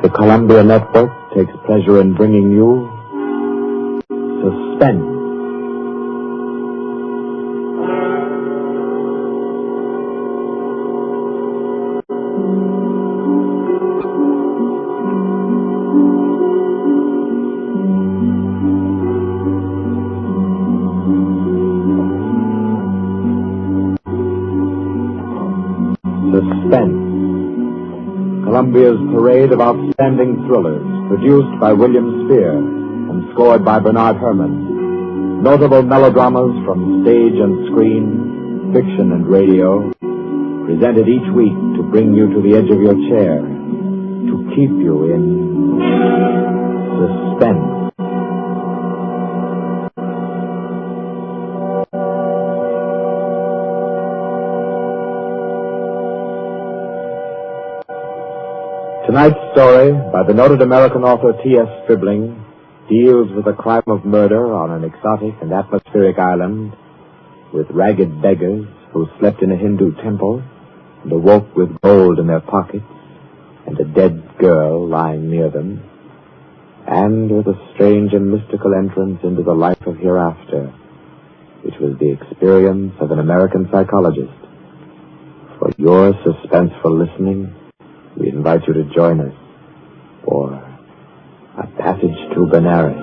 The Columbia Network takes pleasure in bringing you Suspense. Suspense. Columbia's parade of outstanding thrillers, produced by William Spear and scored by Bernard Herrmann. Notable melodramas from stage and screen, fiction and radio, presented each week to bring you to the edge of your chair, to keep you in suspense. Tonight's story, by the noted American author T.S. Stribling, deals with the crime of murder on an exotic and atmospheric island, with ragged beggars who slept in a Hindu temple and awoke with gold in their pockets and a dead girl lying near them, and with a strange and mystical entrance into the life of hereafter, which was the experience of an American psychologist. For your suspenseful listening, we invite you to join us for A Passage to Beneris.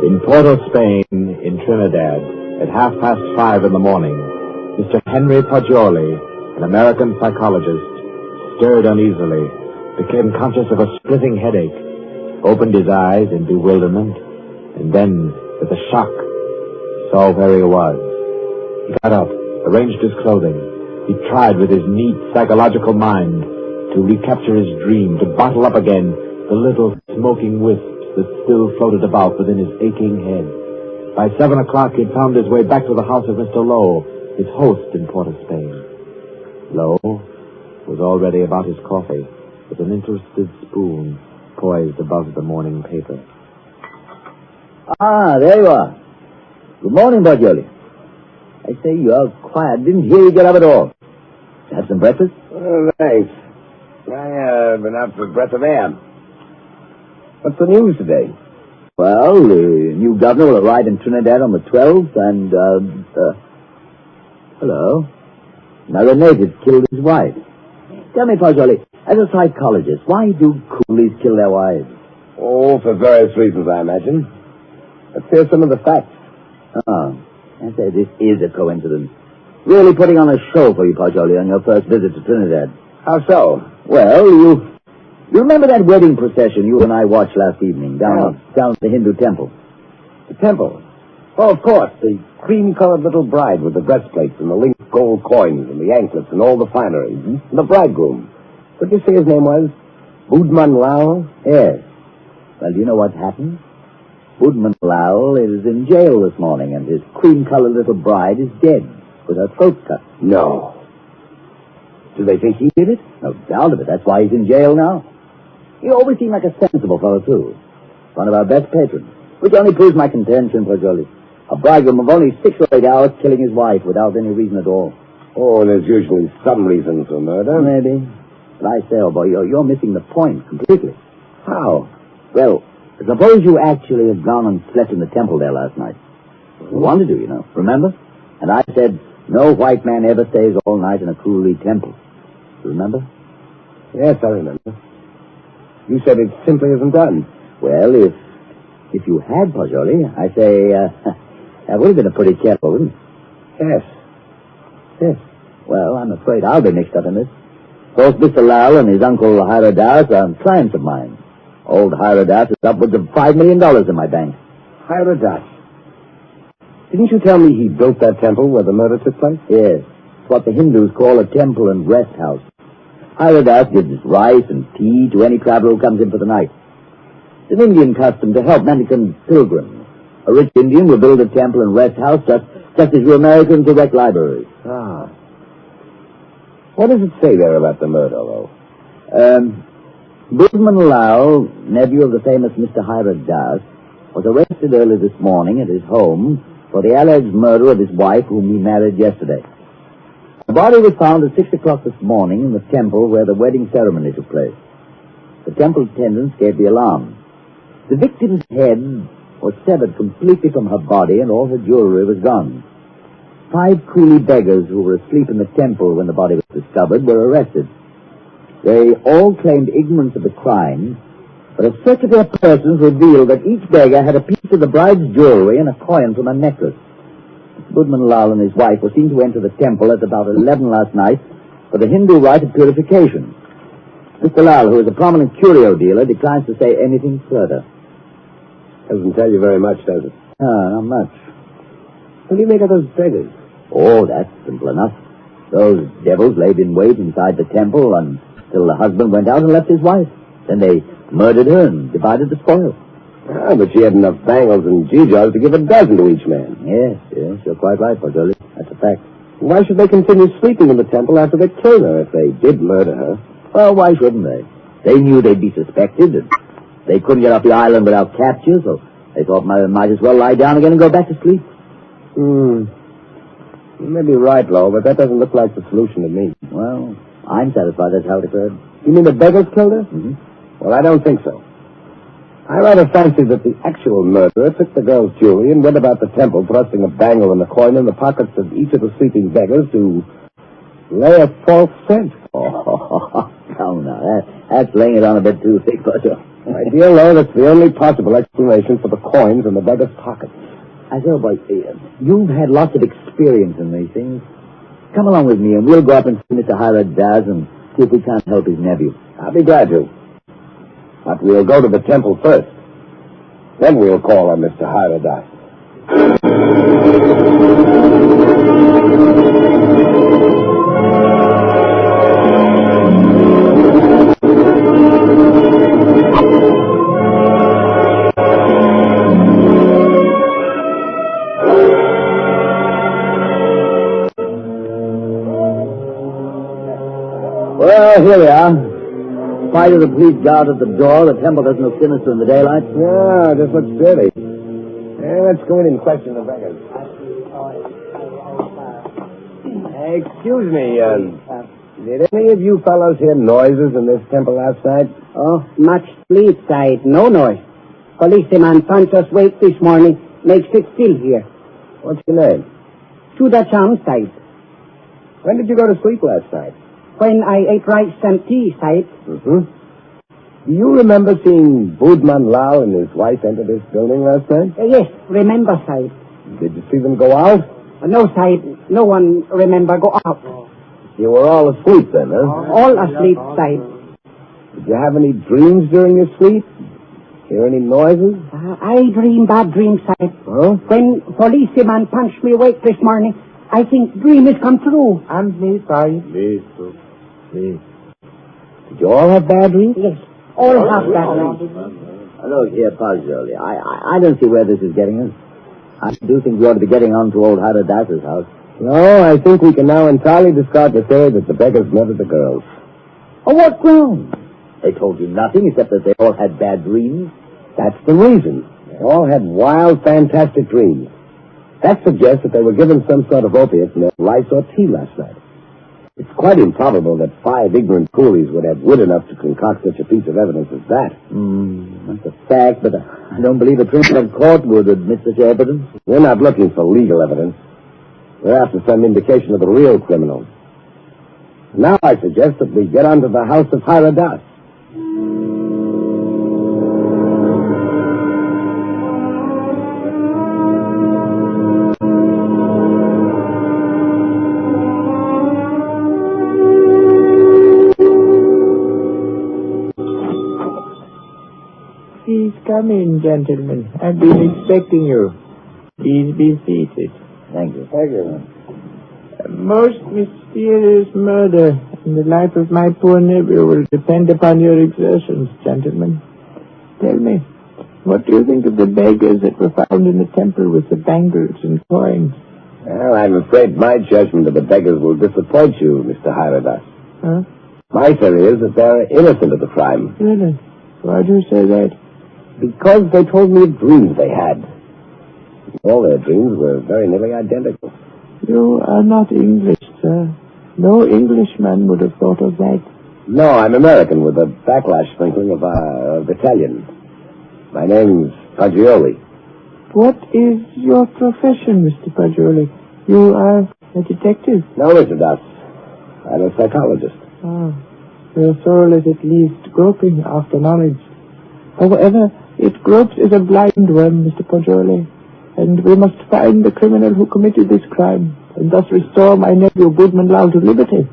In Port of Spain, in Trinidad, at 5:30 in the morning, Mr. Henry Poggioli, an American psychologist, stirred uneasily, became conscious of a splitting headache, opened his eyes in bewilderment, and then, with a shock, saw where he was. He got up, arranged his clothing. He tried with his neat psychological mind to recapture his dream, to bottle up again the little smoking wisps that still floated about within his aching head. By 7 o'clock, he'd found his way back to the house of Mr. Lowe, his host in Port of Spain. Lowe was already about his coffee, with an interested spoon poised above the morning paper. Ah, there you are. Good morning, Poggioli. I say, you are quiet. Didn't hear you get up at all. Have some breakfast? Oh, thanks. I've been out for a breath of air. What's the news today? Well, the new governor will arrive in Trinidad on the 12th, and, hello. Another native killed his wife. Tell me, Poggioli, as a psychologist, why do coolies kill their wives? Oh, for various reasons, I imagine. Let's hear some of the facts. Oh, I say, this is a coincidence. Really putting on a show for you, Poggioli, on your first visit to Trinidad. How so? Well, you remember that wedding procession you and I watched last evening down at the Hindu temple? The temple? Oh, of course. The cream-colored little bride with the breastplates and the linked gold coins and the anklets and all the finery. Mm-hmm. And the bridegroom. What did you say his name was? Budman Lal? Yes. Well, do you know what happened? Budman Lal is in jail this morning, and his cream-colored little bride is dead, with her throat cut. No. Do they think he did it? No doubt of it. That's why he's in jail now. He always seemed like a sensible fellow, too. One of our best patrons. Which only proves my contention, Poggioli. A bridegroom of only 6 or 8 hours killing his wife without any reason at all. Oh, there's usually some reason for murder. Maybe. But I say, old boy, you're missing the point completely. How? Well, suppose you actually had gone and slept in the temple there last night. You wanted to, you know. Remember? And I said, no white man ever stays all night in a coolie temple. You remember? Yes, I remember. You said it simply isn't done. Well, if you had, Poggioli, I say, that would have been a pretty careful, wouldn't it? Yes. Yes. Well, I'm afraid I'll be mixed up in this. Both Mr. Lal and his uncle Hiradas are clients of mine. Old Hiradas is upwards of $5 million in my bank. Hiradas? Didn't you tell me he built that temple where the murder took place? Yes. It's what the Hindus call a temple and rest house. Hiradas gives rice and tea to any traveler who comes in for the night. It's an Indian custom to help mendicant pilgrims. A rich Indian will build a temple and rest house just as you Americans erect libraries. Ah. What does it say there about the murder, though? Budman Lal, nephew of the famous Mr. Hiradas, was arrested early this morning at his home for the alleged murder of his wife, whom he married yesterday. The body was found at 6 o'clock this morning in the temple where the wedding ceremony took place. The temple attendants gave the alarm. The victim's head was severed completely from her body, and all her jewelry was gone. 5 coolie beggars who were asleep in the temple when the body was discovered were arrested. They all claimed ignorance of the crime, but a search of their persons revealed that each beggar had a piece of the bride's jewelry and a coin from her necklace. Budman Lal and his wife were seen to enter the temple at about 11 last night for the Hindu rite of purification. Mr. Lal, who is a prominent curio dealer, declines to say anything further. Doesn't tell you very much, does it? Not much. What do you make of those beggars? Oh, that's simple enough. Those devils laid in wait inside the temple until the husband went out and left his wife. Then they murdered her and divided the spoil. Ah, but she had enough bangles and geegaws to give a dozen to each man. Yes, you're quite right, Pajoli. That's a fact. Why should they continue sleeping in the temple after they killed her if they did murder her? Well, why shouldn't they? They knew they'd be suspected, and they couldn't get off the island without capture, so they thought might as well lie down again and go back to sleep. You may be right, Lo, but that doesn't look like the solution to me. Well, I'm satisfied that's how it occurred. You mean the beggars killed her? Mm-hmm. Well, I don't think so. I rather fancy that the actual murderer took the girl's jewelry and went about the temple thrusting a bangle and a coin in the pockets of each of the sleeping beggars to lay a false scent. Oh, come now, that's laying it on a bit too thick, Pajoli. My dear Lo, that's the only possible explanation for the coins in the beggars' pockets. I say, boy, you've had lots of experience in these things. Come along with me, and we'll go up and see Mr. Hira Das and see if we can't help his nephew. I'll be glad to. But we'll go to the temple first. Then we'll call on Mr. Hira Das. Well, here we are. In spite of the police guard at the door, the temple doesn't look sinister in the daylight. Yeah, just looks dirty. Let's go in and question the beggars. Excuse me, did any of you fellows hear noises in this temple last night? Oh, much sleep side, no noise. Policeman found us wait this morning, makes it still here. What's your name? To the charm side. When did you go to sleep last night? When I ate rice and tea side. Do you remember seeing Budman Lal and his wife enter this building last night? Yes, remember side. Did you see them go out? No side, no one remember go out. You were all asleep then, huh? All asleep side. Did you have any dreams during your sleep? Hear any noises? I dream bad dream side. Huh? When policeman punched me awake this morning, I think dream has come true. And me, side. Me, too. Me. Did you all have bad dreams? Yes, all have bad dreams. Look here, Pajoli. I don't see where this is getting us. I do think we ought to be getting on to old Hira Das's house. No, I think we can now entirely discard the theory that the beggars murdered the girls. On what ground? They told you nothing except that they all had bad dreams. That's the reason. They all had wild, fantastic dreams. That suggests that they were given some sort of opiate in their rice or tea last night. It's quite improbable that 5 ignorant coolies would have wit enough to concoct such a piece of evidence as that. That's a fact, but I don't believe a criminal court would admit such evidence. We're not looking for legal evidence. We're after some indication of the real criminal. Now I suggest that we get on to the house of Hira Das. Please come in, gentlemen. I've been expecting you. Please be seated. Thank you. Thank you. A most mysterious murder, and the life of my poor nephew will depend upon your exertions, gentlemen. Tell me, what do you think of the beggars that were found in the temple with the bangles and coins? Well, I'm afraid my judgment of the beggars will disappoint you, Mr. Hira Das. Huh? My theory is that they're innocent of the crime. Really? Why do you say that? Because they told me of dreams they had. All their dreams were very nearly identical. You are not English, sir. No Englishman would have thought of that. No, I'm American with a backlash sprinkling of Italian. My name's Fagioli. What is your profession, Mr. Paggioli? You are a detective? No, Mr. Duss. I'm a psychologist. Ah, your soul is at least groping after knowledge. However, it gropes as a blind worm, Mr. Paggioli, and we must find the criminal who committed this crime, and thus restore my nephew Goodman Lau to liberty.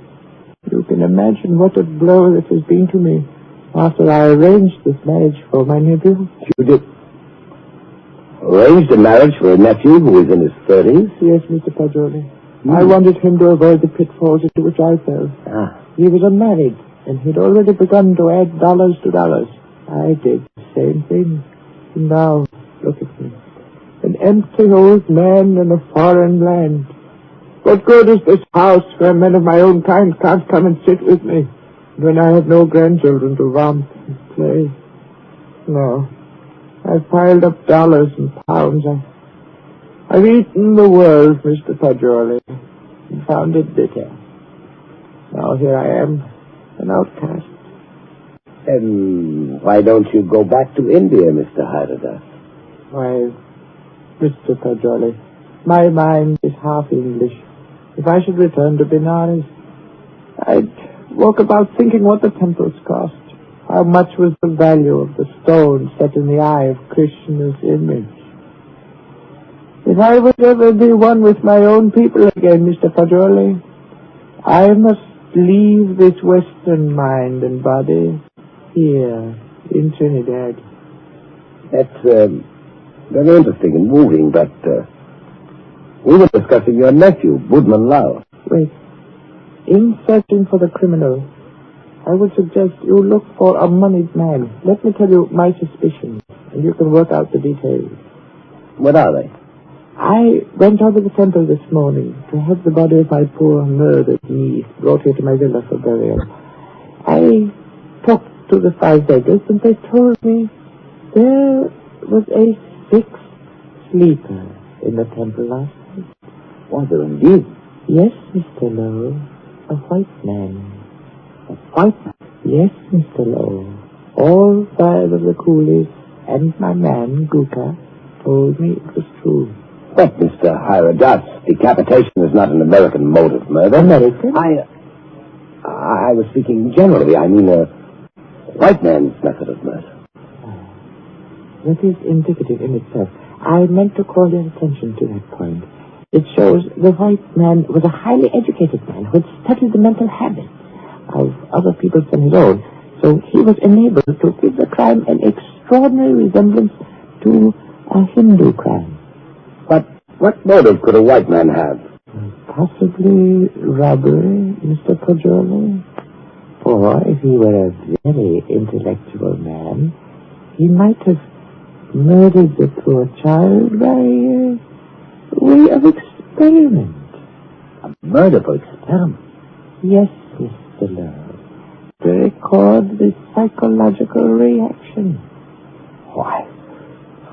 You can imagine what a blow this has been to me after I arranged this marriage for my nephew. You did? Arranged a marriage for a nephew who is in his 30s? Yes, Mr. Paggioli. I wanted him to avoid the pitfalls into which I fell. He was unmarried, and he'd already begun to add dollars to dollars. I did the same thing. And now, look at me. An empty old man in a foreign land. What good is this house where men of my own kind can't come and sit with me, when I have no grandchildren to romp and play? No. I've piled up dollars and pounds. I've eaten the world, Mr. Paggioli, and found it bitter. Now here I am, an outcast. Then why don't you go back to India, Mr. Hyderdas? Why, Mr. Paggioli, my mind is half English. If I should return to Benares, I'd walk about thinking what the temples cost. How much was the value of the stone set in the eye of Krishna's image? If I would ever be one with my own people again, Mr. Paggioli, I must leave this Western mind and body here in Trinidad. That's very interesting and moving, but we were discussing your nephew, Goodman Lau. Wait. In searching for the criminal, I would suggest you look for a moneyed man. Let me tell you my suspicions, and you can work out the details. What are they? I went over the temple this morning to have the body of my poor murdered niece brought here to my villa for burial. I talked to the 5 beggars, and they told me there was a 6th sleeper in the temple last night. Was there indeed? Yes, Mr. Lowe, a white man. A white man? Yes, Mr. Lowe. All 5 of the coolies and my man, Guka, told me it was true. But, Mr. Hyderdas, decapitation is not an American mode of murder. American? I was speaking generally. I mean, a white man's method of murder. That is indicative in itself. I meant to call your attention to that point. It shows the white man was a highly educated man who had studied the mental habits of other people than his own. So he was enabled to give the crime an extraordinary resemblance to a Hindu crime. But what motive could a white man have? Possibly robbery, Mr. Paggioli. Or if he were a very intellectual man, he might have murdered the poor child by way of experiment. A murder for experiment? Yes, Mr. Lowe. To record the psychological reaction. Why,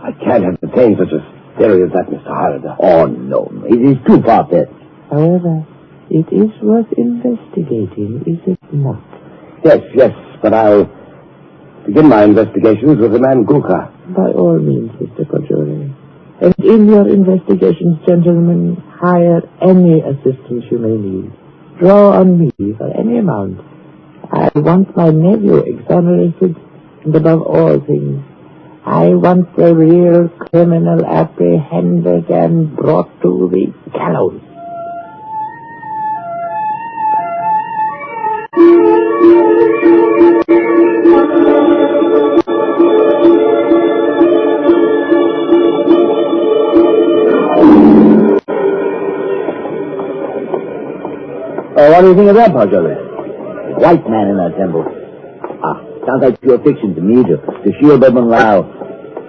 I can't entertain such a theory as that, Mr. Hyderdas. Oh, no. It is too far-fetched. However, it is worth investigating, is it not? Yes, but I'll begin my investigations with the man Guka. By all means, Mr. Paggioli. And in your investigations, gentlemen, hire any assistance you may need. Draw on me for any amount. I want my nephew exonerated, and above all things, I want the real criminal apprehended and brought to the gallows. What do you think of that, Paggioli? White man in that temple. Sounds like pure fiction to me, to shield Goodman Lau.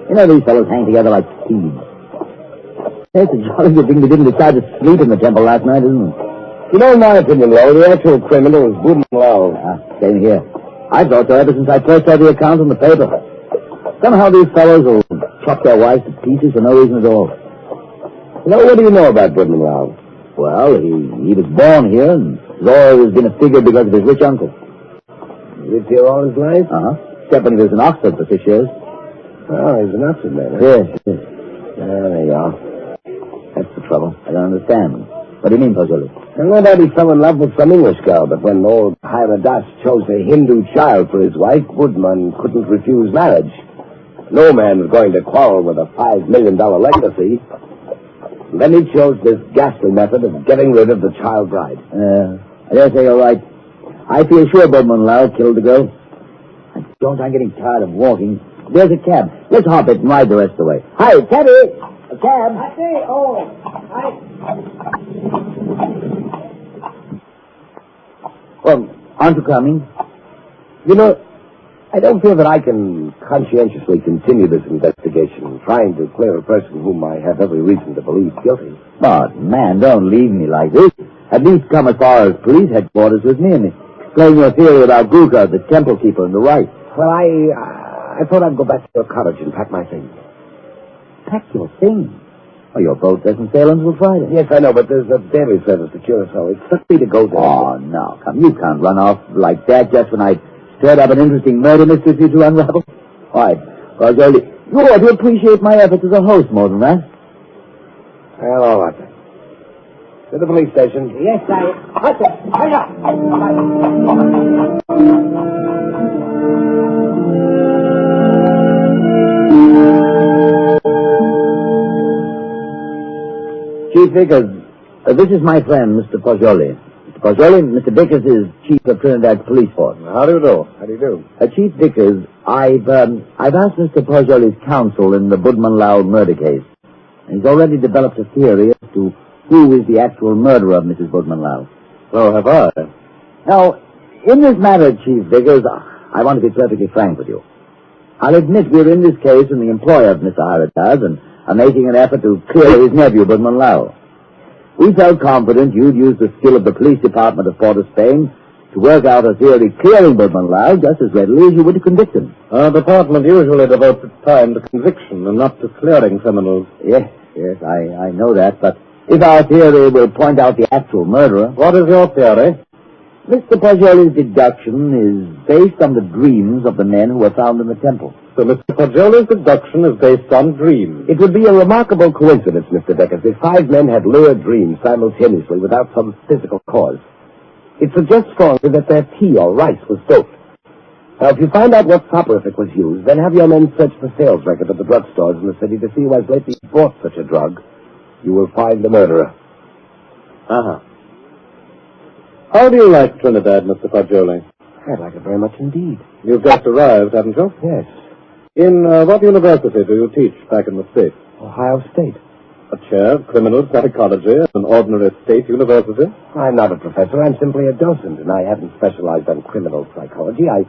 You know, these fellows hang together like thieves. It's a jolly good thing they didn't decide to sleep in the temple last night, isn't it? You know, in my opinion, Lowe, the actual criminal is Goodman Lau. Same here. I thought so ever since I first saw the account in the paper. Somehow these fellows will chop their wives to pieces for no reason at all. Now, what do you know about Goodman Lau? Well, he was born here and has always been a figure because of his rich uncle. He lived here all his life? Except when he was in Oxford for 6 years. Oh, he's an Oxford man, huh? Yes. There you are. That's the trouble. I don't understand. What do you mean, Pajoli? No doubt he fell in love with some English girl, but when old Haridas chose a Hindu child for his wife, Woodman couldn't refuse marriage. No man was going to quarrel with a $5 million legacy. And then he chose this ghastly method of getting rid of the child bride. I dare say you're right. I feel sure Goodman Lau killed the girl. And don't I'm getting tired of walking. There's a cab. Let's hop it and ride the rest of the way. Hi, cabby! A cab! I say, Well, aren't you coming? You know, I don't feel that I can conscientiously continue this investigation, trying to clear a person whom I have every reason to believe guilty. But, man, don't leave me like this. At least come as far as police headquarters with me and explain your theory about Gurkha, the temple keeper, and the right. Well, I thought I'd go back to your cottage and pack my things. Pack your things? Oh, your boat doesn't sail until Friday. Yes, I know, but there's a daily service to Curacao. It's took me to go there. Oh, no, come. You can't run off like that just when I stirred up an interesting murder mystery for you to unravel. All right. Well, Goldie, you ought to appreciate my efforts as a host more than that. Well, all right then. To the police station. Yes, Hurry up. Chief Vickers, this is my friend, Mr. Pajoli. Mr. Pajoli, Mr. Vickers is Chief of Trinidad's police force. How do you do? How do you do? Chief Vickers, I've asked Mr. Pajoli's counsel in the Budman Lau murder case. He's already developed a theory as to who is the actual murderer of Mrs. Budman Lau. So have I. Now, in this matter, Chief Vickers, I want to be perfectly frank with you. I'll admit we're in this case in the employ of Mr. Haridas and are making an effort to clear his nephew, Budman Lau. We felt confident you'd use the skill of the police department of Port of Spain to work out a theory clearing Budman Lau just as readily as you would to convict him. Our department usually devotes its time to conviction and not to clearing criminals. Yes, I know that, but if our theory will point out the actual murderer... What is your theory? Mr. Pajoli's deduction is based on the dreams of the men who were found in the temple. So Mr. Pajoli's deduction is based on dreams. It would be a remarkable coincidence, Mr. Deckers, if 5 men had lurid dreams simultaneously without some physical cause. It suggests strongly that their tea or rice was doped. Now, if you find out what soporific was used, then have your men search the sales record of the drugstores in the city to see who has lately bought such a drug. You will find the murderer. Uh-huh. How do you like Trinidad, Mr. Pajoli? I like it very much indeed. You've just arrived, haven't you? Yes. In what university do you teach back in the States? Ohio State. A chair of criminal psychology at an ordinary state university? I'm not a professor. I'm simply a docent, and I haven't specialized on criminal psychology. I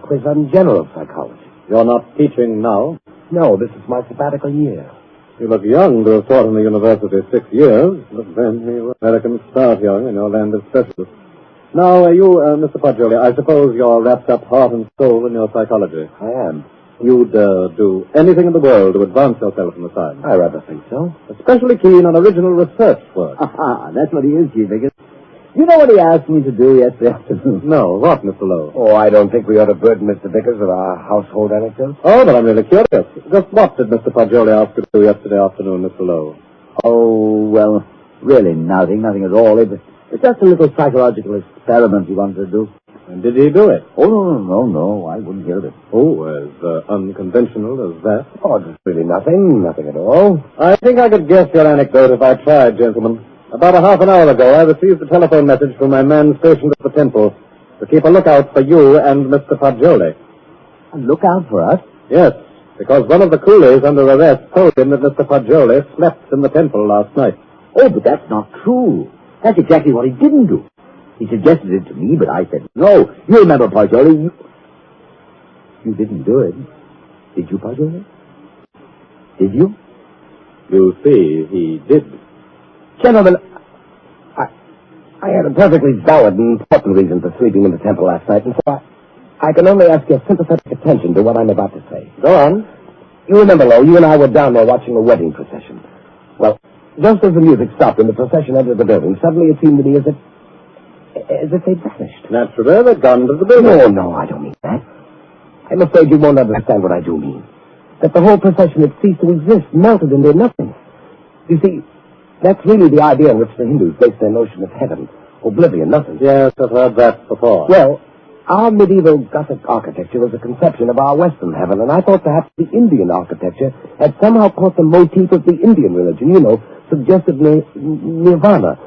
quiz on general psychology. You're not teaching now? No, this is my sabbatical year. You look young to have taught in the university 6 years, but then Americans start young in your land of specialists. Now, Mr. Pajoli, I suppose you're wrapped up heart and soul in your psychology. I am. You'd do anything in the world to advance yourself in the science. I rather think so. Especially keen on original research work. That's what he is, Chief Vickers. You know what he asked me to do yesterday afternoon? No, what, Mr. Lowe? Oh, I don't think we ought to burden Mr. Vickers with our household anecdotes. Oh, but I'm really curious. Just what did Mr. Pajoli ask you to do yesterday afternoon, Mr. Lowe? Oh, well, really nothing at all. It's just a little psychological experiment he wanted to do. And did he do it? Oh, no, I wouldn't hear of it. Oh, as unconventional as that? Oh, just really nothing at all. I think I could guess your anecdote if I tried, gentlemen. About a half an hour ago, I received a telephone message from my man stationed at the temple to keep a lookout for you and Mr. Pajoli. A lookout for us? Yes, because one of the coolies under arrest told him that Mr. Pajoli slept in the temple last night. Oh, but that's not true. That's exactly what he didn't do. He suggested it to me, but I said, no. You remember, Pajoli, you didn't do it. Did you, Pajoli? Did you? You see, he did. Gentlemen, I had a perfectly valid and important reason for sleeping in the temple last night, and so I can only ask your sympathetic attention to what I'm about to say. Go on. You remember, Lo, you and I were down there watching a wedding procession. Well, Just as the music stopped and the procession entered the building, suddenly it seemed to me as if they'd vanished. Naturally, they'd gone to the building. No, I don't mean that. I'm afraid you won't understand what I do mean. That the whole procession had ceased to exist, melted into nothing. You see, that's really the idea on which the Hindus base their notion of heaven. Oblivion, nothing. Yes, I've heard that before. Well, our medieval Gothic architecture was a conception of our Western heaven, and I thought perhaps the Indian architecture had somehow caught the motif of the Indian religion, suggested nirvana.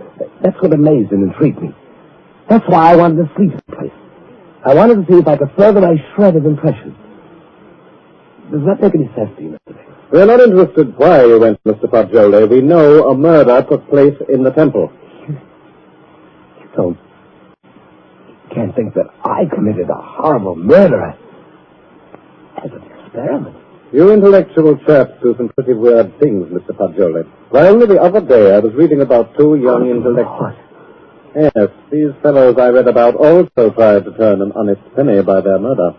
That's what amazed and intrigued me. That's why I wanted to sleep in the place. I wanted to see if I could further my shred of impression. Does that make any sense to you, Mr. Baker? We're not interested why you went, Mr. Fagioli. We know a murder took place in the temple. You can't think that I committed a horrible murder as an experiment. You intellectual chaps do some pretty weird things, Mr. Fagioli. Why, only the other day I was reading about two young intellectuals. Yes, these fellows I read about also tried to turn an honest penny by their murder.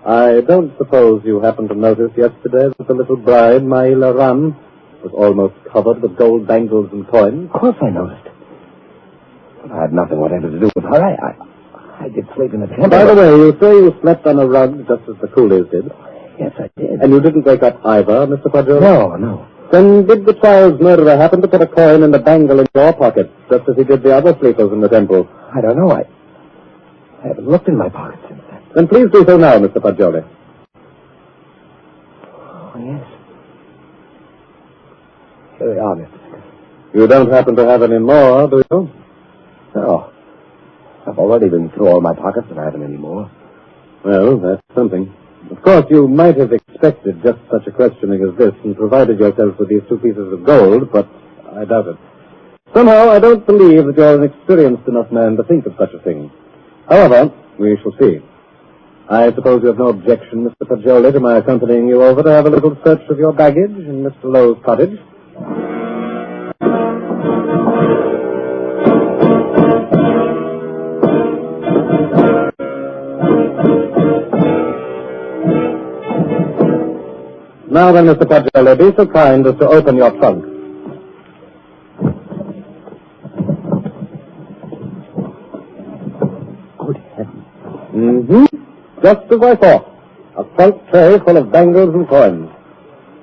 I don't suppose you happened to notice yesterday that the little bride, Maila Ram, was almost covered with gold bangles and coins? Of course I noticed. But I had nothing whatever to do with her. I did sleep in the temple. By the way, you say you slept on a rug just as the coolies did. Yes, I did. And you didn't wake up either, Mr. Fagioli? No. Then did the child's murderer happen to put a coin and a bangle in your pocket, just as he did the other sleepers in the temple? I don't know. I haven't looked in my pocket since then. Then please do so now, Mr. Fagioli. Oh, yes. Here they are, Mr. Vickers. You don't happen to have any more, do you? No. I've already been through all my pockets and I haven't any more. Well, that's something. Of course, you might have expected just such a questioning as this and provided yourself with these 2 pieces of gold, but I doubt it. Somehow, I don't believe that you're an experienced enough man to think of such a thing. However, we shall see. I suppose you have no objection, Mr. Fagioli, to my accompanying you over to have a little search of your baggage in Mr. Lowe's cottage. Now then, Mr. Fagioli, be so kind as to open your trunk. Good heavens. Mm-hmm. Just as I thought. A trunk tray full of bangles and coins.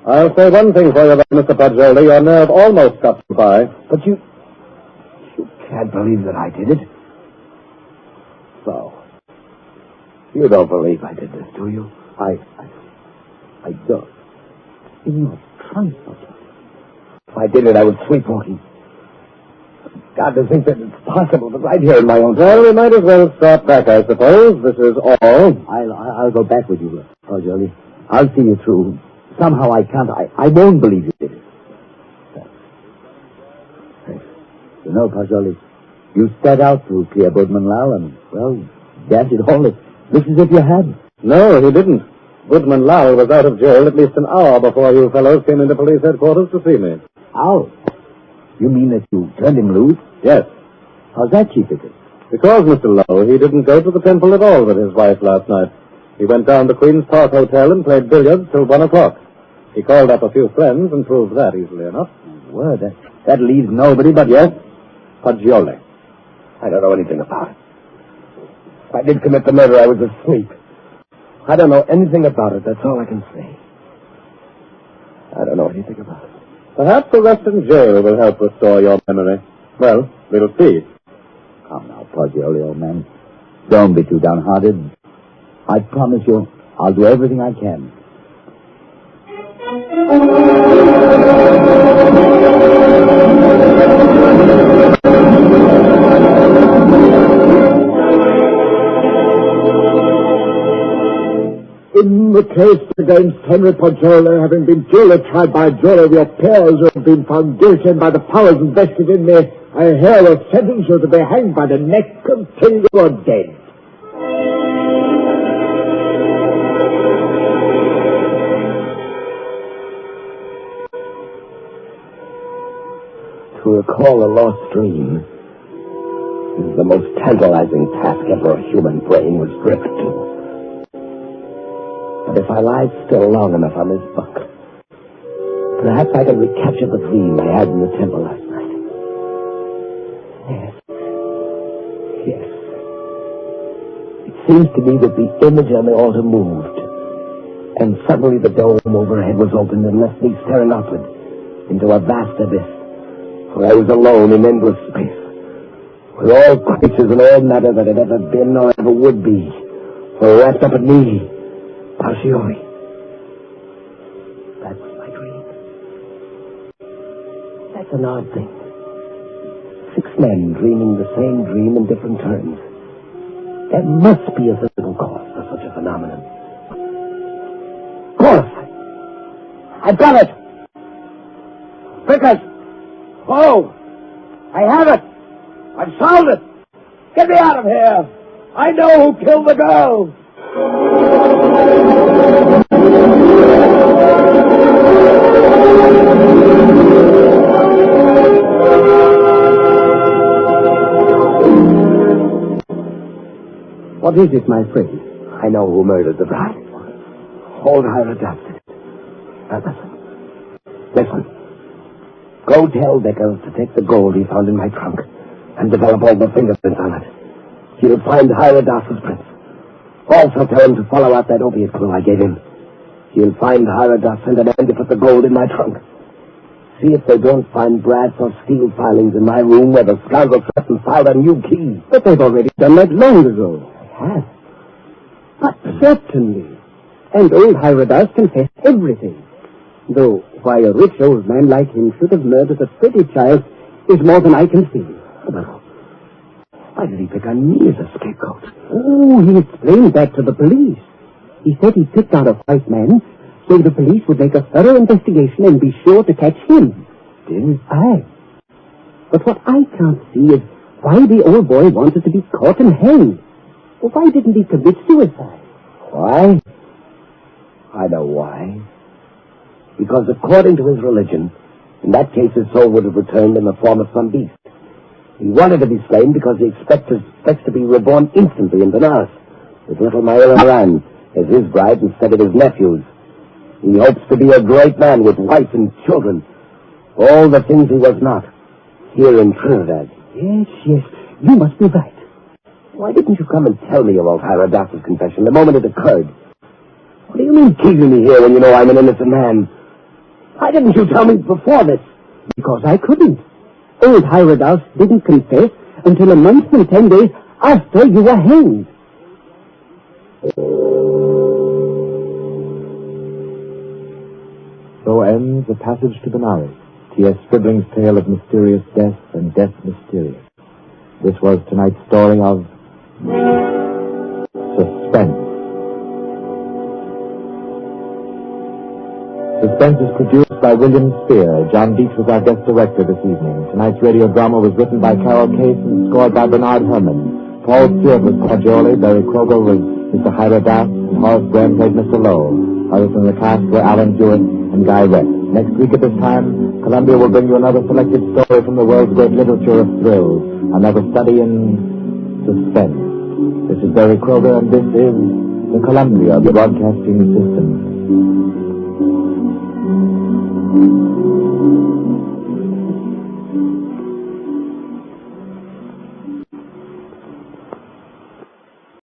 I'll say one thing for you, Mr. Fagioli. Your nerve almost got you by. But you can't believe that I did it. So, you don't believe I did this, do you? I don't. In your trunk. If I did it, I was sleepwalking. God, to think that it's possible, but right here in my own... Well, we might as well start back, I suppose. This is all. I'll go back with you, Paglioli. I'll see you through. Somehow I can't. I won't believe you did it. You know, Paglioli, you set out to clear Budman Lal and, well, dash it all. It looks as if you had. No, he didn't. Budman Lal was out of jail at least an hour before you fellows came into police headquarters to see me. How? You mean that you turned him loose? Yes. How's that, Chief Vickers? Because, Mr. Lowe, he didn't go to the temple at all with his wife last night. He went down to Queen's Park Hotel and played billiards till 1 o'clock. He called up a few friends and proved that easily enough. Well, that leaves nobody but... Yes, Fagioli. I don't know anything about it. If I did commit the murder, I was asleep. I don't know anything about it. That's all I can say. I don't know anything about it. Perhaps arrest in jail will help restore your memory. Well, we'll see. Come now, Paglioli, old man. Don't be too downhearted. I promise you, I'll do everything I can. In the case against Henry Pagioli, having been duly tried by a jury of your peers who have been found guilty by the powers invested in me, I herewith sentence you to be hanged by the neck until you are dead. To recall a lost dream is the most tantalizing task ever a human brain was driven to. But if I lie still long enough on this bunk, Perhaps I can recapture the dream I had in the temple last night. Yes. Yes. It seems to me that the image on the altar moved, and suddenly the dome overhead was opened and left me staring upward into a vast abyss, where I was alone in endless space, where all creatures and all matter that had ever been or ever would be were wrapped up in me, Pacioli. That was my dream. That's an odd thing. 6 men dreaming the same dream in different terms. There must be a physical cause for such a phenomenon. Of course! I've got it! Vickers! Oh! I have it! I've solved it! Get me out of here! I know who killed the girl! What is it, my friend? I know who murdered the bride. Old Hierodatus did it. Listen. Go tell Vickers to take the gold he found in my trunk and develop all the fingerprints on it. He'll find Hierodatus' prints. Also tell him to follow out that opiate clue I gave him. He'll find Hierodatus and demand to put the gold in my trunk. See if they don't find brass or steel filings in my room where the scoundrels threatened filed a new key. But they've already done that long ago. Have? But certainly. And old Hierodatus confessed everything. Though why a rich old man like him should have murdered a pretty child is more than I can see. Well, why did he pick on me as a scapegoat? Oh, he explained that to the police. He said he picked out a white man so the police would make a thorough investigation and be sure to catch him. Did? Aye. But what I can't see is why the old boy wanted to be caught and hanged. Well, why didn't he commit suicide? Why? I know why. Because according to his religion, in that case his soul would have returned in the form of some beast. He wanted to be slain because he expects to be reborn instantly in Benares, with little Maila Moran as his bride instead of his nephews. He hopes to be a great man with wife and children, all the things he was not, here in Trinidad. Yes, you must be right. Why didn't you come and tell me about Hierodatus' confession the moment it occurred? What do you mean keeping me here when you know I'm an innocent man? Why didn't you tell me before this? Because I couldn't. Old Hierodatus didn't confess until a month and 10 days after you were hanged. So ends A Passage to Beneris, T.S. Scribling's tale of mysterious death and death mysterious. This was tonight's story of Suspense. Suspense is produced by William Spear. John Dietz was our guest director this evening. Tonight's radio drama was written by Carol Case and scored by Bernard Herrmann. Paul Stewart was Pacioli, Barry Kroger was Mr. Hierodatus, and Horace Graham played Mr. Lowe. Others in the cast were Alan Hewitt and Guy Rex. Next week at this time, Columbia will bring you another selected story from the world's great literature of thrills, another study in suspense. This is Barry Kroger, and this is the Columbia Broadcasting System.